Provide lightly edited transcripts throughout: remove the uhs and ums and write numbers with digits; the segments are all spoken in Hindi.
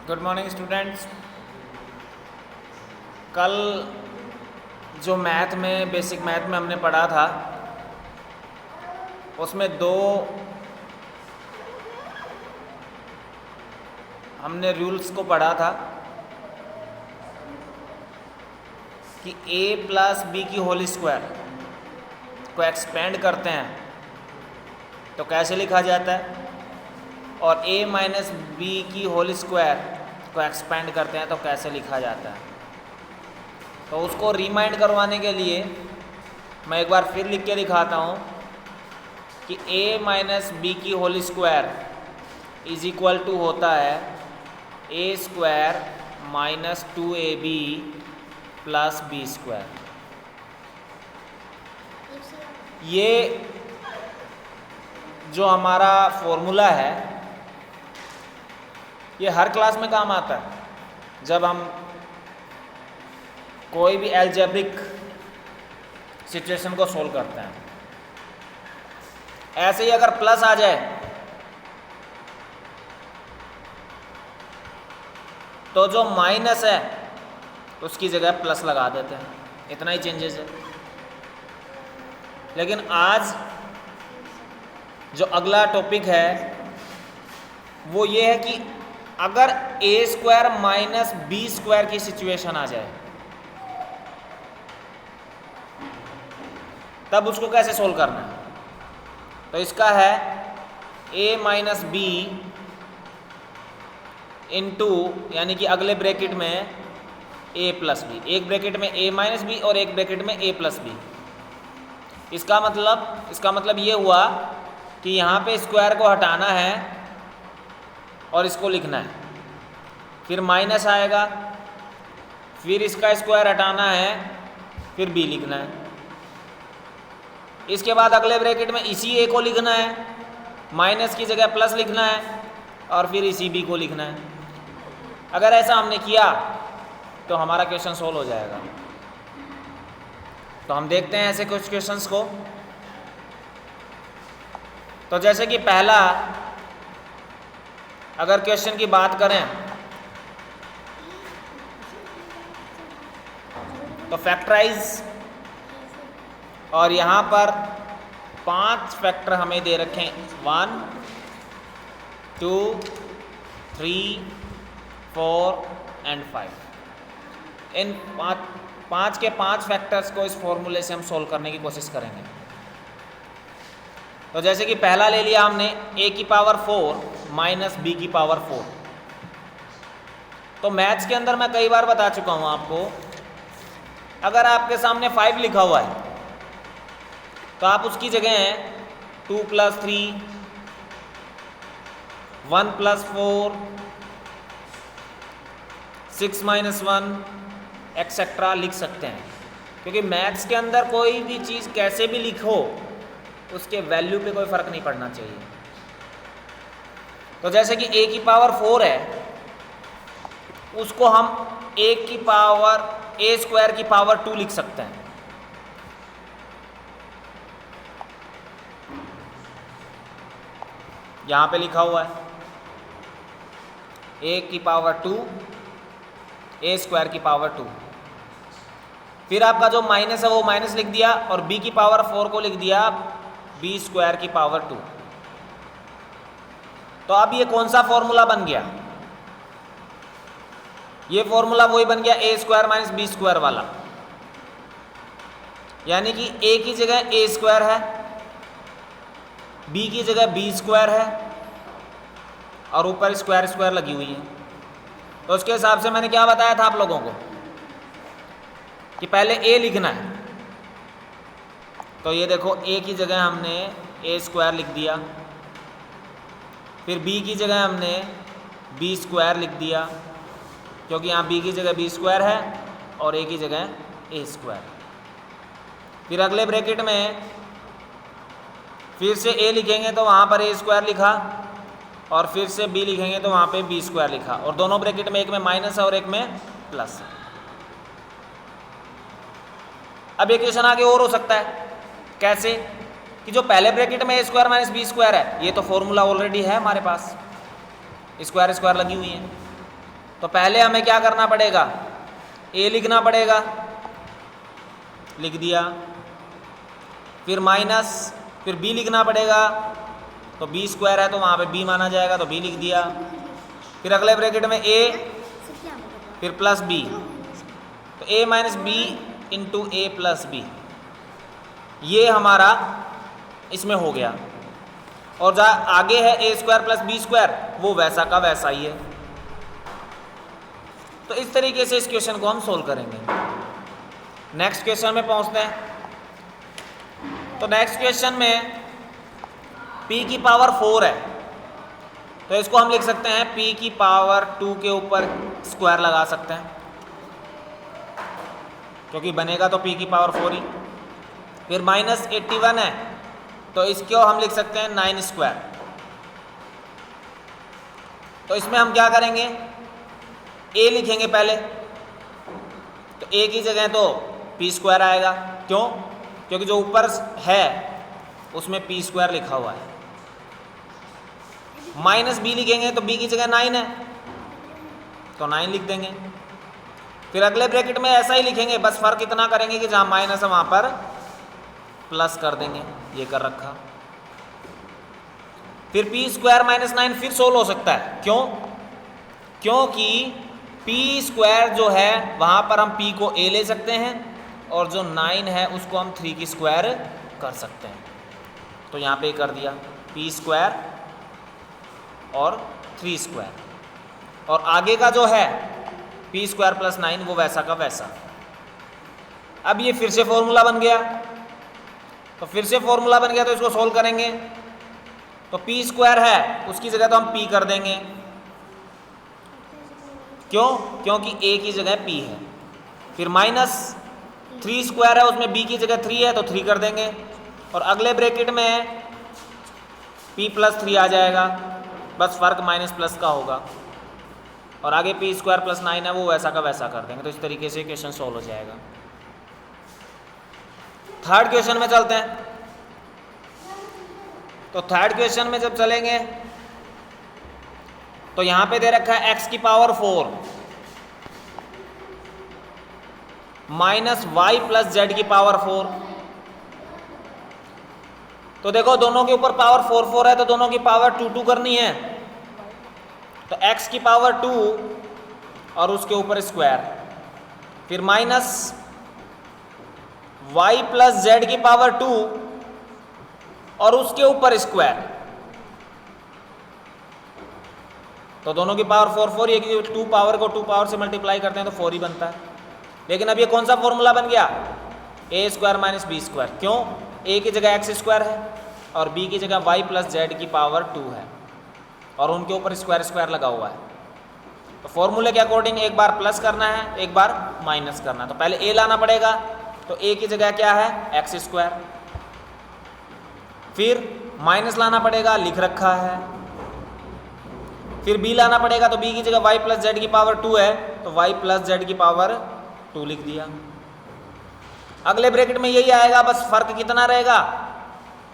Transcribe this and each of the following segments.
Good morning students. कल जो मैथ में बेसिक मैथ में हमने पढ़ा था उसमें दो हमने रूल्स को पढ़ा था कि a प्लस बी की होल स्क्वायर को एक्सपेंड करते हैं तो कैसे लिखा जाता है, और a माइनस बी की होल स्क्वायर को एक्सपेंड करते हैं तो कैसे लिखा जाता है। तो उसको रिमाइंड करवाने के लिए मैं एक बार फिर लिख के दिखाता हूँ कि a माइनस बी की whole square is equal to होता है a square minus 2ab plus B square. ये जो हमारा फॉर्मूला है ये हर क्लास में काम आता है जब हम कोई भी अलजेब्रिक सिचुएशन को सोल्व करते हैं। ऐसे ही अगर प्लस आ जाए तो जो माइनस है उसकी जगह प्लस लगा देते हैं, इतना ही चेंजेस है। लेकिन आज जो अगला टॉपिक है वो ये है कि अगर a square minus B square की सिचुएशन आ जाए तब उसको कैसे सोल्व करना है। तो इसका है a माइनस बी इंटू यानी कि अगले ब्रैकेट में a प्लस बी, एक ब्रैकेट में a माइनस बी और एक ब्रैकेट में a प्लस बी। इसका मतलब ये हुआ कि यहाँ पे स्क्वायर को हटाना है और इसको लिखना है, फिर माइनस आएगा, फिर इसका स्क्वायर हटाना है, फिर b लिखना है। इसके बाद अगले ब्रैकेट में इसी a को लिखना है, माइनस की जगह प्लस लिखना है और फिर इसी b को लिखना है। अगर ऐसा हमने किया तो हमारा क्वेश्चन सोल्व हो जाएगा। तो हम देखते हैं ऐसे कुछ क्वेश्चंस को। तो जैसे कि पहला अगर क्वेश्चन की बात करें तो फैक्टराइज, और यहाँ पर 5 फैक्टर हमें दे रखे हैं 1 2 3 4 एंड 5। इन पाँच के 5 फैक्टर्स को इस फॉर्मूले से हम सोल्व करने की कोशिश करेंगे। तो जैसे कि पहला ले लिया हमने a की पावर 4 माइनस बी की पावर 4। तो मैथ्स के अंदर मैं कई बार बता चुका हूँ आपको, अगर आपके सामने 5 लिखा हुआ है तो आप उसकी जगह 2 प्लस 3 1 प्लस 4 6 माइनस 1 एक्सेट्रा लिख सकते हैं, क्योंकि मैथ्स के अंदर कोई भी चीज़ कैसे भी लिखो उसके वैल्यू पे कोई फ़र्क नहीं पड़ना चाहिए। तो जैसे कि a की पावर 4 है उसको हम a की पावर a स्क्वायर की पावर 2 लिख सकते हैं। यहाँ पे लिखा हुआ है a की पावर 2 a स्क्वायर की पावर 2। फिर आपका जो माइनस है वो माइनस लिख दिया और b की पावर 4 को लिख दिया b स्क्वायर की पावर 2। तो अब ये कौन सा फॉर्मूला बन गया? ये फॉर्मूला वही बन गया a square minus B square वाला, यानी कि a की जगह a स्क्वायर है, b की जगह b स्क्वायर है और ऊपर स्क्वायर स्क्वायर लगी हुई है। तो उसके हिसाब से मैंने क्या बताया था आप लोगों को कि पहले a लिखना है। तो ये देखो a की जगह हमने a स्क्वायर लिख दिया, फिर b की जगह हमने b स्क्वायर लिख दिया, क्योंकि यहाँ b की जगह b स्क्वायर है और a की जगह a स्क्वायर। फिर अगले ब्रैकेट में फिर से a लिखेंगे तो वहाँ पर a स्क्वायर लिखा और फिर से b लिखेंगे तो वहाँ पे b स्क्वायर लिखा, और दोनों ब्रैकेट में एक में माइनस है और एक में प्लस है। अब ये क्वेश्चन आगे और हो सकता है, कैसे कि जो पहले ब्रैकेट में a square minus B square है ये तो फॉर्मूला ऑलरेडी है हमारे पास, स्क्वायर स्क्वायर लगी हुई है। तो पहले हमें क्या करना पड़ेगा, a लिखना पड़ेगा, लिख दिया, फिर माइनस, फिर b लिखना पड़ेगा, तो b स्क्वायर है तो वहाँ पे b माना जाएगा, तो b लिख दिया, फिर अगले ब्रैकेट में a, फिर प्लस b, तो a minus B into A plus B, ये हमारा इसमें हो गया। और जहाँ आगे है A square plus B square, वो वैसा का वैसा ही है। तो इस तरीके से इस क्वेश्चन को हम सोल्व करेंगे। नेक्स्ट क्वेश्चन में पहुंचते हैं। तो नेक्स्ट क्वेश्चन में p की पावर 4 है, तो इसको हम लिख सकते हैं p की पावर 2 के ऊपर स्क्वायर लगा सकते हैं, क्योंकि बनेगा तो p की पावर 4 ही। फिर माइनस 81 है, तो इसको हम लिख सकते हैं 9 स्क्वायर। तो इसमें हम क्या करेंगे, a लिखेंगे पहले, तो a की जगह तो p स्क्वायर आएगा। क्यों? क्योंकि जो ऊपर है उसमें p स्क्वायर लिखा हुआ है। माइनस b लिखेंगे तो b की जगह 9 है, तो 9 लिख देंगे। फिर अगले ब्रैकेट में ऐसा ही लिखेंगे, बस फर्क इतना करेंगे कि जहाँ माइनस है वहाँ पर प्लस कर देंगे, ये कर रखा। फिर p स्क्वायर माइनस 9 फिर सोल्व हो सकता है। क्यों? क्योंकि p स्क्वायर जो है वहाँ पर हम p को a ले सकते हैं, और जो 9 है उसको हम 3 की स्क्वायर कर सकते हैं। तो यहाँ पे कर दिया p स्क्वायर और 3 स्क्वायर, और आगे का जो है p स्क्वायर प्लस 9 वो वैसा का वैसा। अब ये फिर से फॉर्मूला बन गया, तो फिर से फॉर्मूला बन गया तो इसको सोल्व करेंगे। तो p स्क्वायर है उसकी जगह तो हम p कर देंगे। क्यों? क्योंकि a की जगह p है। फिर माइनस 3 स्क्वायर है, उसमें b की जगह 3 है तो 3 कर देंगे, और अगले ब्रैकेट में p प्लस 3 आ जाएगा, बस फर्क माइनस प्लस का होगा, और आगे p स्क्वायर प्लस 9 है वो वैसा का वैसा कर देंगे। तो इस तरीके से क्वेश्चन सॉल्व हो जाएगा। थर्ड क्वेश्चन में चलते हैं। तो थर्ड क्वेश्चन में जब चलेंगे तो यहां पे दे रखा है x की power 4 minus Y plus Z की पावर 4। तो देखो दोनों के ऊपर पावर 4 4 है, तो दोनों की पावर 2 2 करनी है। तो x की पावर 2 और उसके ऊपर स्क्वायर, फिर माइनस y प्लस जेड की पावर 2 और उसके ऊपर स्क्वायर। तो दोनों की पावर 4 4 ये, क्योंकि 2 पावर को 2 पावर से मल्टीप्लाई करते हैं तो 4 ही बनता है। लेकिन अब ये कौन सा फॉर्मूला बन गया, a square minus B square. क्यों? a की जगह x स्क्वायर है और b की जगह y प्लस जेड की पावर 2 है, और उनके ऊपर स्क्वायर स्क्वायर लगा हुआ है। तो फॉर्मूले के अकॉर्डिंग एक बार प्लस करना है, एक बार माइनस करना है। तो पहले a लाना पड़ेगा, तो a की जगह क्या है x स्क्वायर, फिर माइनस लाना पड़ेगा, लिख रखा है, फिर b लाना पड़ेगा, तो b की जगह y प्लस जेड की पावर 2 है तो y प्लस जेड की पावर 2 लिख दिया। अगले ब्रैकेट में यही आएगा, बस फर्क कितना रहेगा,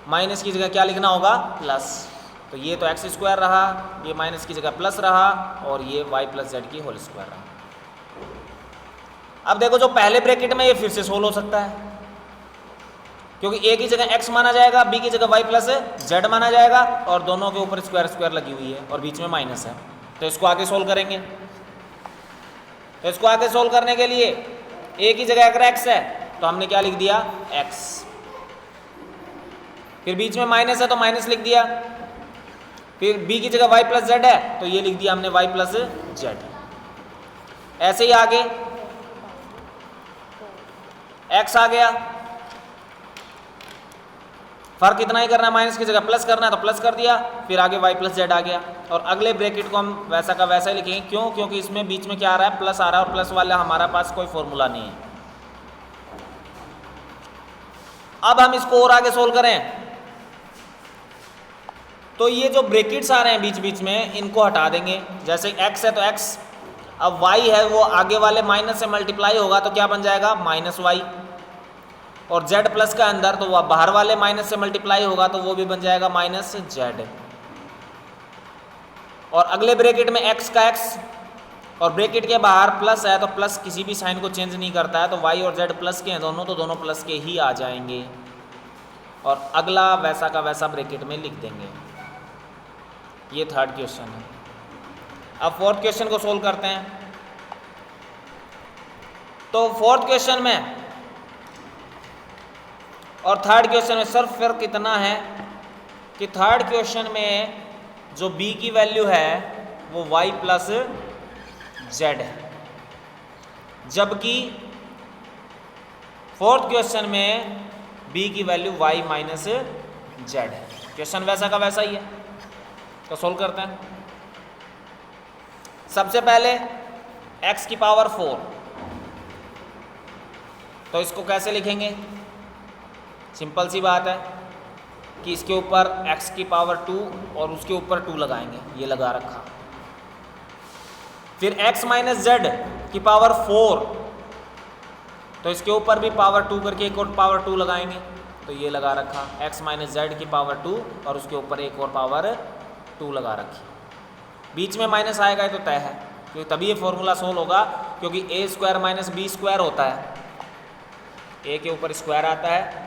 माइनस की जगह क्या लिखना होगा, प्लस। तो ये तो एक्स स्क्वायर रहा, ये माइनस की जगह प्लस रहा, और ये y प्लस जेड की होल स्क्वायर रहा। अब देखो जो पहले ब्रैकेट में ये फिर से सोल्व हो सकता है, क्योंकि a की जगह x माना जाएगा, b की जगह y प्लस जेड माना जाएगा, और दोनों के ऊपर स्क्वायर स्क्वायर लगी हुई है और बीच में माइनस है। तो इसको आगे सोल्व करेंगे। तो इसको आगे सोल्व करने के लिए a की जगह अगर x है तो हमने क्या लिख दिया, x, फिर बीच में माइनस है तो माइनस लिख दिया, फिर b की जगह y प्लस जेड है तो ये लिख दिया हमने y प्लस जेड। ऐसे ही आगे x आ गया, फर्क इतना ही करना है, माइनस की जगह प्लस करना है तो प्लस कर दिया, फिर आगे y प्लस जेड आ गया, और अगले ब्रैकेट को हम वैसा का वैसा ही लिखेंगे। क्यों? क्योंकि इसमें बीच में क्या आ रहा है, प्लस आ रहा है, और प्लस वाला हमारा पास कोई फॉर्मूला नहीं है। अब हम इसको और आगे सोल्व करें तो ये जो ब्रैकेट्स आ रहे हैं बीच बीच में इनको हटा देंगे। जैसे x है तो x, अब y है वो आगे वाले माइनस से मल्टीप्लाई होगा तो क्या बन जाएगा, माइनस y, और z प्लस का अंदर तो वह बाहर वाले माइनस से मल्टीप्लाई होगा तो वो भी बन जाएगा माइनस z। और अगले ब्रैकेट में x का x और ब्रैकेट के बाहर प्लस है तो प्लस किसी भी साइन को चेंज नहीं करता है, तो वाई और जेड प्लस के हैं दोनों, तो दोनों प्लस के ही आ जाएंगे। और अगला वैसा का वैसा ब्रैकेट में लिख देंगे। ये थर्ड क्वेश्चन है। अब फोर्थ क्वेश्चन को सोल्व करते हैं। तो फोर्थ क्वेश्चन में और थर्ड क्वेश्चन में सिर्फ फर्क इतना है कि थर्ड क्वेश्चन में जो b की वैल्यू है वो y प्लस जेड है, जबकि फोर्थ क्वेश्चन में b की वैल्यू y माइनस जेड है। क्वेश्चन वैसा का वैसा ही है, तो सोल्व करते हैं। सबसे पहले x की पावर 4, तो इसको कैसे लिखेंगे? सिंपल सी बात है कि इसके ऊपर x की पावर 2 और उसके ऊपर 2 लगाएंगे, ये लगा रखा। फिर x माइनस जेड की पावर 4, तो इसके ऊपर भी पावर 2 करके एक और पावर 2 लगाएंगे, तो ये लगा रखा। x माइनस जेड की पावर 2 और उसके ऊपर एक और पावर 2 लगा रखी। बीच में माइनस आएगा तो तय है, क्योंकि तभी ये फॉर्मूला सोल्व होगा, क्योंकि a square minus B square होता है। a के ऊपर स्क्वायर आता है,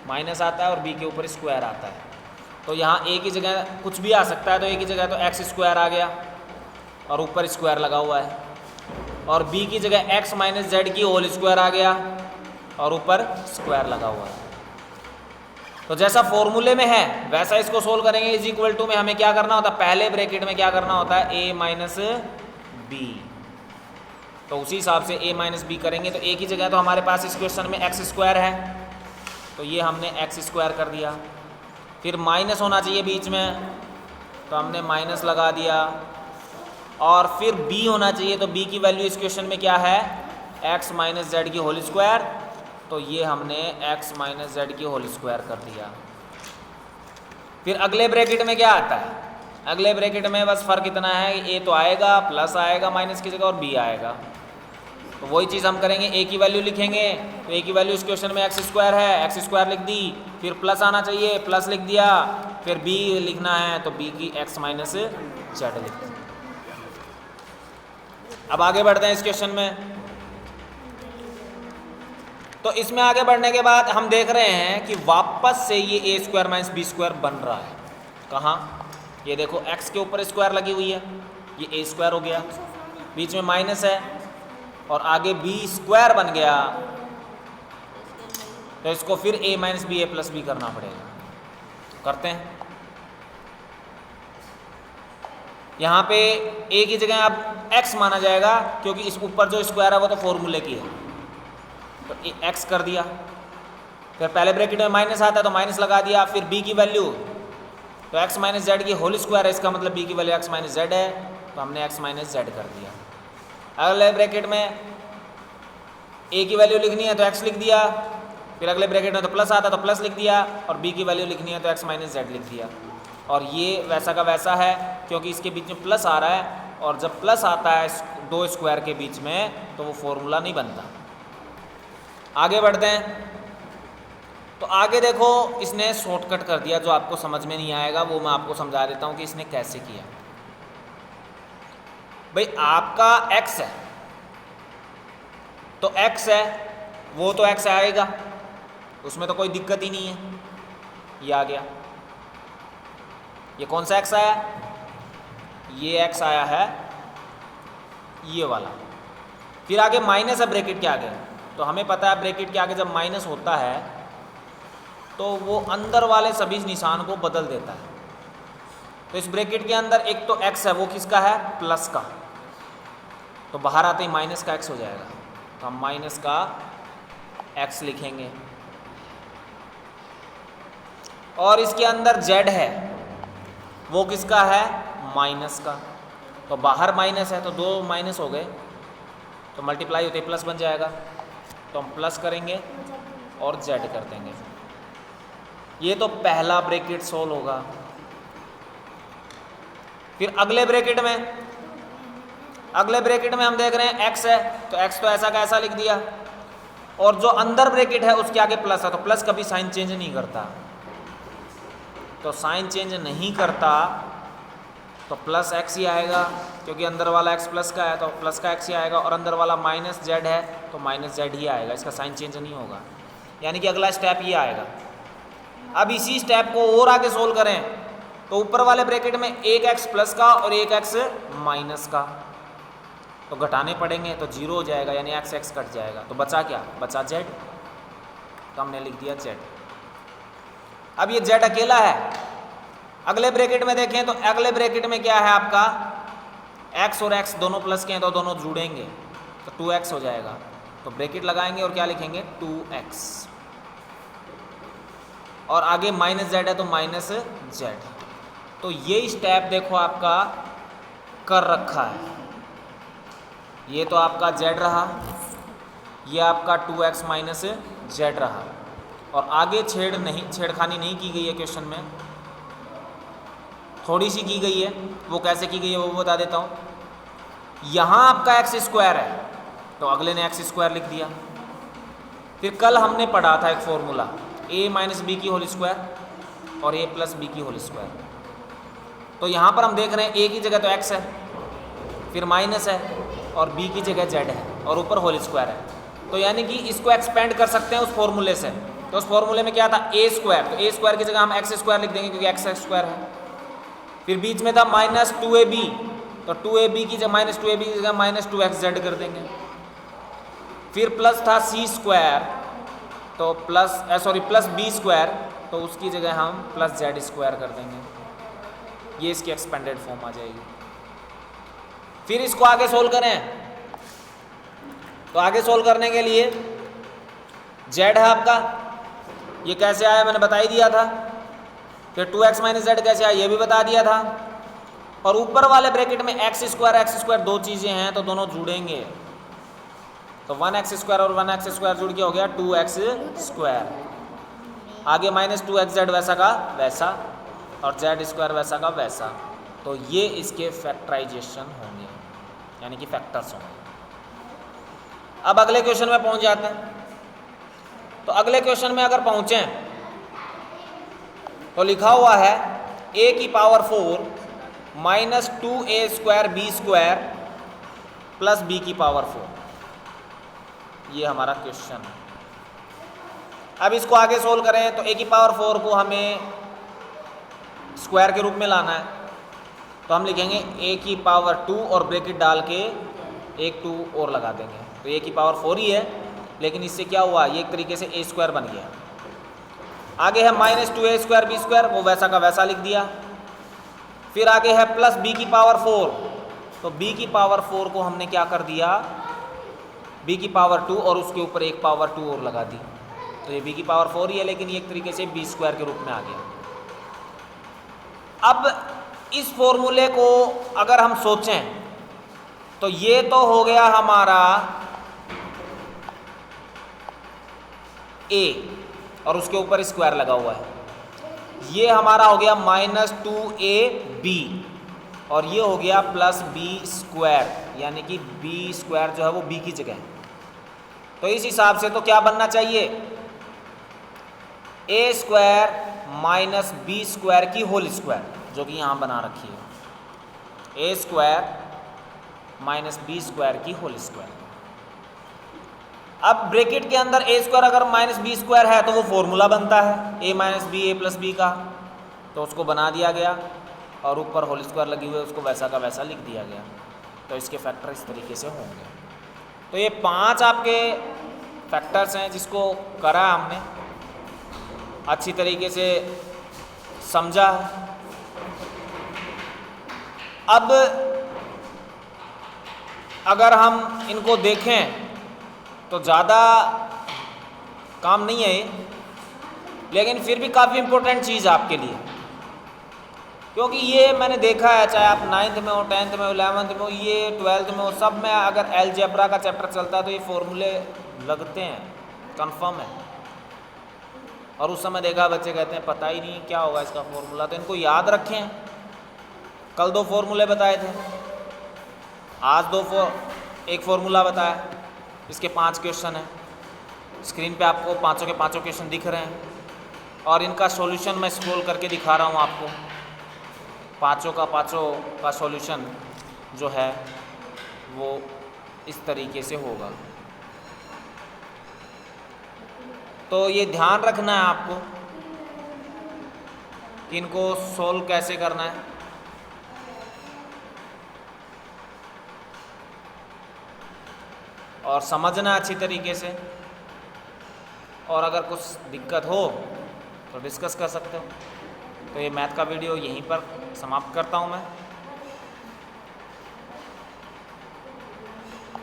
माइनस आता है, और b के ऊपर स्क्वायर आता है। तो यहाँ a की जगह कुछ भी आ सकता है, तो a की जगह तो x स्क्वायर आ गया और ऊपर स्क्वायर लगा हुआ है, और b की जगह x माइनस जेड की होल स्क्वायर आ गया और ऊपर स्क्वायर लगा हुआ है। तो जैसा फॉर्मूले में है वैसा इसको सोल्व करेंगे। इज इक्वल टू में हमें क्या करना होता है? पहले ब्रैकेट में क्या करना होता है? a minus B. तो उसी हिसाब से a माइनस बी करेंगे। तो a की जगह तो हमारे पास इस क्वेश्चन में x स्क्वायर है, तो ये हमने x स्क्वायर कर दिया। फिर माइनस होना चाहिए बीच में, तो हमने माइनस लगा दिया। और फिर b होना चाहिए, तो b की वैल्यू इस क्वेश्चन में क्या है? x माइनस जेड की होल स्क्वायर, तो ये हमने x माइनस जेड की होल स्क्वायर कर दिया। फिर अगले ब्रैकेट में क्या आता है? अगले ब्रैकेट में बस फ़र्क इतना है कि a तो आएगा, प्लस आएगा माइनस की जगह, और b आएगा। तो वही चीज़ हम करेंगे, a की वैल्यू लिखेंगे, तो a की वैल्यू इस क्वेश्चन में x स्क्वायर है, x स्क्वायर लिख दी। फिर प्लस आना चाहिए, प्लस लिख दिया। फिर b लिखना है, तो b की x माइनस जेड लिख दी। अब आगे बढ़ते हैं इस क्वेश्चन में। तो इसमें आगे बढ़ने के बाद हम देख रहे हैं कि वापस से ये a square minus B square बन रहा है। कहाँ? ये देखो, x के ऊपर स्क्वायर लगी हुई है, ये a स्क्वायर हो गया, बीच में माइनस है, और आगे b स्क्वायर बन गया। तो इसको फिर a minus B, a plus B करना पड़ेगा। करते हैं। यहाँ पे a की जगह अब x माना जाएगा, क्योंकि इस ऊपर जो स्क्वायर है वो तो फॉर्मूले की है, तो x कर दिया। फिर पहले ब्रैकेट में माइनस आता है तो माइनस लगा दिया। फिर b की वैल्यू, तो x माइनस जेड की होल स्क्वायर है, इसका मतलब b की वैल्यू x माइनस जेड है, तो हमने x माइनस जेड कर दिया। अगले ब्रैकेट में a की वैल्यू लिखनी है तो x लिख दिया। फिर अगले ब्रैकेट में तो प्लस आता है तो प्लस लिख दिया, और b की वैल्यू लिखनी है तो x माइनस जेड लिख दिया। और ये वैसा का वैसा है, क्योंकि इसके बीच में प्लस आ रहा है, और जब प्लस आता है दो स्क्वायर के बीच में तो वो फॉर्मूला नहीं बनता। आगे बढ़ते हैं। तो आगे देखो, इसने शॉर्टकट कर दिया, जो आपको समझ में नहीं आएगा वो मैं आपको समझा देता हूँ कि इसने कैसे किया। भाई आपका x है, तो x है वो तो x आएगा, उसमें तो कोई दिक्कत ही नहीं है। ये आ गया। ये कौन सा x आया? ये x आया है, ये वाला। फिर आगे माइनस है ब्रैकेट के आगे, तो हमें पता है ब्रैकेट के आगे जब माइनस होता है तो वो अंदर वाले सभी निशान को बदल देता है। तो इस ब्रैकेट के अंदर एक तो x है, वो किसका है? प्लस का, तो बाहर आते ही माइनस का x हो जाएगा, तो हम माइनस का x लिखेंगे। और इसके अंदर z है, वो किसका है? माइनस का, तो बाहर माइनस है तो दो माइनस हो गए, तो मल्टीप्लाई होते प्लस बन जाएगा, तो हम प्लस करेंगे और z कर देंगे। ये तो पहला ब्रैकेट सोल्व होगा। फिर अगले ब्रैकेट में हम देख रहे हैं x है, तो x तो ऐसा का ऐसा लिख दिया, और जो अंदर ब्रैकेट है उसके आगे प्लस है, तो प्लस कभी साइन चेंज नहीं करता, तो साइन चेंज नहीं करता, तो प्लस एक्स ही आएगा, क्योंकि अंदर वाला एक्स प्लस का है तो प्लस का एक्स ही आएगा, और अंदर वाला माइनस जेड है तो माइनस जेड ही आएगा, इसका साइन चेंज नहीं होगा। यानी कि अगला स्टेप ये आएगा। अब इसी स्टेप को और आगे सोल्व करें तो ऊपर वाले ब्रैकेट में एक एक्स प्लस का और एक एक्स माइनस का तो घटाने पड़ेंगे, तो जीरो हो जाएगा, यानी एक्स एक्स कट जाएगा, तो बचा क्या, बचा जेड, तो हमने लिख दिया जेड। अब ये जेड अकेला है। अगले ब्रैकेट में देखें तो अगले ब्रैकेट में क्या है आपका, एक्स और एक्स दोनों प्लस के हैं तो दोनों जुड़ेंगे तो 2x हो जाएगा, तो ब्रैकेट लगाएंगे और क्या लिखेंगे 2x, और आगे माइनस जेड है तो माइनस जेड। तो ये स्टेप देखो आपका कर रखा है, ये तो आपका जेड रहा, ये आपका 2x माइनस जेड रहा, और आगे छेड़खानी नहीं की गई है क्वेश्चन में, थोड़ी सी की गई है, वो कैसे की गई है वो बता देता हूँ। यहाँ आपका एक्स स्क्वायर है तो अगले ने एक्स स्क्वायर लिख दिया। फिर कल हमने पढ़ा था एक फॉर्मूला a माइनस बी की होल स्क्वायर और a प्लस बी की होल स्क्वायर, तो यहाँ पर हम देख रहे हैं a की जगह तो x है, फिर माइनस है, और b की जगह z है, और ऊपर होल स्क्वायर है, तो यानी कि इसको एक्सपेंड कर सकते हैं उस फॉर्मूले से। तो उस फॉर्मूले में क्या था a स्क्वायर, तो a स्क्वायर की जगह हम एक्स स्क्वायर लिख देंगे क्योंकि एक्स स्क्वायर है। फिर बीच में था माइनस 2ab, तो 2ab की जगह माइनस 2ab की जगह माइनस 2xz कर देंगे। फिर प्लस था c स्क्वायर, तो प्लस b स्क्वायर, तो उसकी जगह हम प्लस z स्क्वायर कर देंगे, ये इसकी एक्सपेंडेड फॉर्म आ जाएगी। फिर इसको आगे सोल्व करें तो आगे सोल्व करने के लिए z है आपका, ये कैसे आया मैंने बता ही दिया था। फिर 2x माइनस जेड कैसे आया ये भी बता दिया था, और ऊपर वाले ब्रैकेट में एक्स स्क्वायर दो चीज़ें हैं तो दोनों जुड़ेंगे, तो 1x स्क्वायर और 1x स्क्वायर जुड़ के हो गया 2x स्क्वायर, आगे माइनस 2xz वैसा का वैसा, और z स्क्वायर वैसा का वैसा, तो ये इसके फैक्टराइजेशन होंगे, यानी कि फैक्टर्स होंगे। अब अगले क्वेश्चन में पहुंच जाते हैं। तो अगले क्वेश्चन में अगर पहुंचें तो लिखा हुआ है a की power 4 minus 2a square B square plus b की पावर 4, ये हमारा क्वेश्चन है। अब इसको आगे सोल्व करें तो a की पावर 4 को हमें स्क्वायर के रूप में लाना है, तो हम लिखेंगे a की पावर 2 और ब्रैकेट डाल के एक 2 और लगा देंगे, तो a की पावर 4 ही है, लेकिन इससे क्या हुआ, ये एक तरीके से a स्क्वायर बन गया। आगे है minus 2a square B square, वो वैसा का वैसा लिख दिया। फिर आगे है प्लस b की पावर 4, तो b की पावर 4 को हमने क्या कर दिया, b की पावर 2 और उसके ऊपर एक पावर 2 और लगा दी, तो ये b की पावर 4 ही है, लेकिन ये एक तरीके से b स्क्वायर के रूप में आ गया। अब इस फॉर्मूले को अगर हम सोचें तो ये तो हो गया हमारा a और उसके ऊपर स्क्वायर लगा हुआ है, ये हमारा हो गया माइनस 2ab और ये हो गया प्लस b स्क्वायर, यानी कि b स्क्वायर जो है वो b की जगह है। तो इस हिसाब से तो क्या बनना चाहिए, a square minus b square की होल स्क्वायर, जो कि यहाँ बना रखी है, a square minus b square की होल स्क्वायर। अब ब्रैकेट के अंदर a स्क्वायर अगर माइनस b स्क्वायर है तो वो फॉर्मूला बनता है a minus B A plus B का, तो उसको बना दिया गया, और ऊपर होल स्क्वायर लगी हुई है उसको वैसा का वैसा लिख दिया गया। तो इसके फैक्टर इस तरीके से होंगे। तो ये 5 आपके फैक्टर्स हैं जिसको करा हमने, अच्छी तरीके से समझा। अब अगर हम इनको देखें तो ज़्यादा काम नहीं है ये, लेकिन फिर भी काफ़ी इम्पोर्टेंट चीज़ आपके लिए, क्योंकि ये मैंने देखा है चाहे आप 9th में हो, 10th में हो, 11th में हो, ये 12th में हो, सब में अगर अलजेब्रा का चैप्टर चलता है तो ये फॉर्मूले लगते हैं, कंफर्म है। और उस समय देखा बच्चे कहते हैं पता ही नहीं क्या होगा इसका फॉर्मूला, तो इनको याद रखें। कल 2 फॉर्मूले बताए थे, आज एक फॉर्मूला बताया, इसके 5 क्वेश्चन हैं। स्क्रीन पे आपको पाँचों के पाँचों क्वेश्चन दिख रहे हैं, और इनका सॉल्यूशन मैं स्क्रॉल करके दिखा रहा हूँ आपको। पाँचों का सॉल्यूशन जो है वो इस तरीके से होगा। तो ये ध्यान रखना है आपको कि इनको सोल्व कैसे करना है। और समझना अच्छी तरीके से, और अगर कुछ दिक्कत हो तो डिस्कस कर सकते हो। तो ये मैथ का वीडियो यहीं पर समाप्त करता हूँ मैं।